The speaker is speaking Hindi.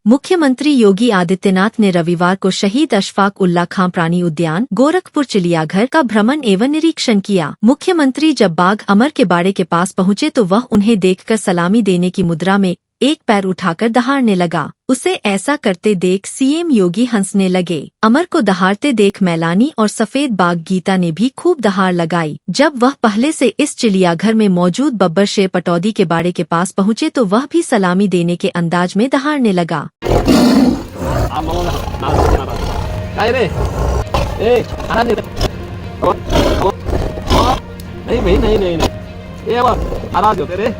मुख्यमंत्री योगी आदित्यनाथ ने रविवार को शहीद अशफाक उल्ला खां प्राणी उद्यान गोरखपुर चिड़ियाघर का भ्रमण एवं निरीक्षण किया। मुख्यमंत्री जब बाघ अमर के बाड़े के पास पहुंचे तो वह उन्हें देखकर सलामी देने की मुद्रा में एक पैर उठाकर दहाड़ने लगा। उसे ऐसा करते देख सीएम योगी हंसने लगे। अमर को दहाड़ते देख मैलानी और सफेद बाघ गीता ने भी खूब दहाड़ लगाई। जब वह पहले से इस चिड़ियाघर में मौजूद बब्बर शेर पटौदी के बाड़े के पास पहुंचे तो वह भी सलामी देने के अंदाज में दहाड़ने लगा। नहीं नहीं नहीं नहीं ये आराम तेरे